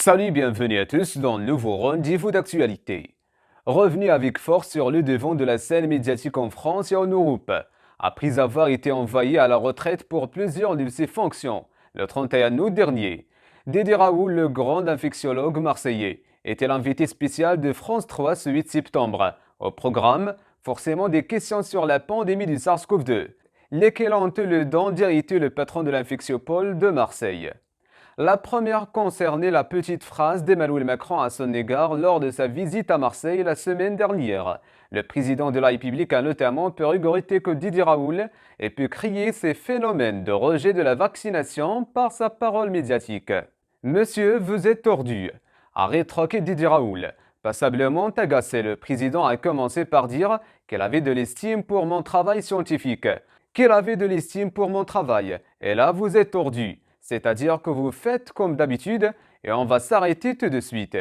Salut, bienvenue à tous dans le nouveau rendez-vous d'actualité. Revenu avec force sur le devant de la scène médiatique en France et en Europe, après avoir été envoyé à la retraite pour plusieurs de ses fonctions le 31 août dernier. Didier Raoult, le grand infectiologue marseillais, était l'invité spécial de France 3 ce 8 septembre. Au programme, forcément des questions sur la pandémie du SARS-CoV-2, lesquelles ont eu le don d'irriter le patron de l'infectiopole de Marseille. La première concernait la petite phrase d'Emmanuel Macron à son égard lors de sa visite à Marseille la semaine dernière. Le président de la République a notamment pu regretter que Didier Raoult ait pu crier ces phénomènes de rejet de la vaccination par sa parole médiatique. Monsieur, vous êtes tordu, a rétorqué Didier Raoult. Passablement agacé, le président a commencé par dire qu'elle avait de l'estime pour mon travail scientifique. Qu'il avait de l'estime pour mon travail. Et là, vous êtes tordu. C'est-à-dire que vous faites comme d'habitude et on va s'arrêter tout de suite.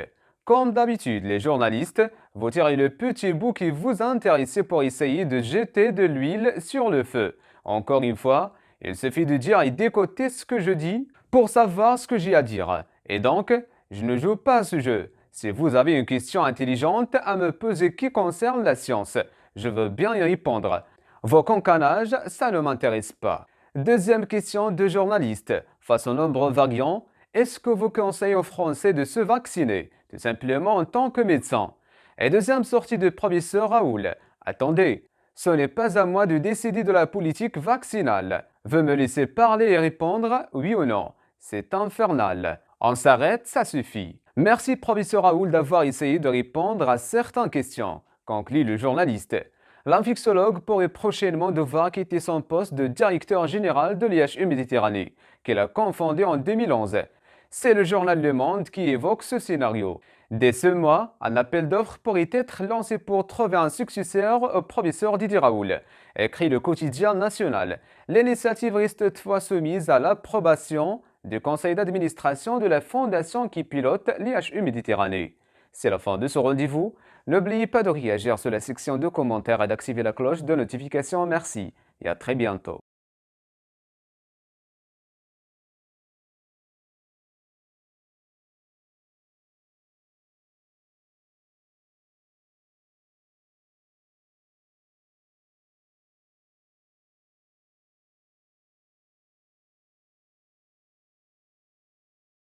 Comme d'habitude, les journalistes, vous tirez le petit bout qui vous intéresse pour essayer de jeter de l'huile sur le feu. Encore une fois, il suffit de dire et d'écouter ce que je dis pour savoir ce que j'ai à dire. Et donc, je ne joue pas à ce jeu. Si vous avez une question intelligente à me poser qui concerne la science, je veux bien y répondre. Vos cancanages, ça ne m'intéresse pas. Deuxième question de journaliste. Face aux nombreux variants, est-ce que vous conseillez aux Français de se vacciner, tout simplement en tant que médecin? Et deuxième sortie de professeur Raoult. Attendez, ce n'est pas à moi de décider de la politique vaccinale. Vous me laissez parler et répondre oui ou non. C'est infernal. On s'arrête, ça suffit. Merci professeur Raoult d'avoir essayé de répondre à certaines questions, conclut le journaliste. L'infectiologue pourrait prochainement devoir quitter son poste de directeur général de l'IHU Méditerranée, qu'il a confondé en 2011. C'est le journal Le Monde qui évoque ce scénario. Dès ce mois, un appel d'offres pourrait être lancé pour trouver un successeur au professeur Didier Raoult, écrit le quotidien national. L'initiative reste toutefois soumise à l'approbation du conseil d'administration de la fondation qui pilote l'IHU Méditerranée. C'est la fin de ce rendez-vous. N'oubliez pas de réagir sur la section de commentaires et d'activer la cloche de notification. Merci et à très bientôt.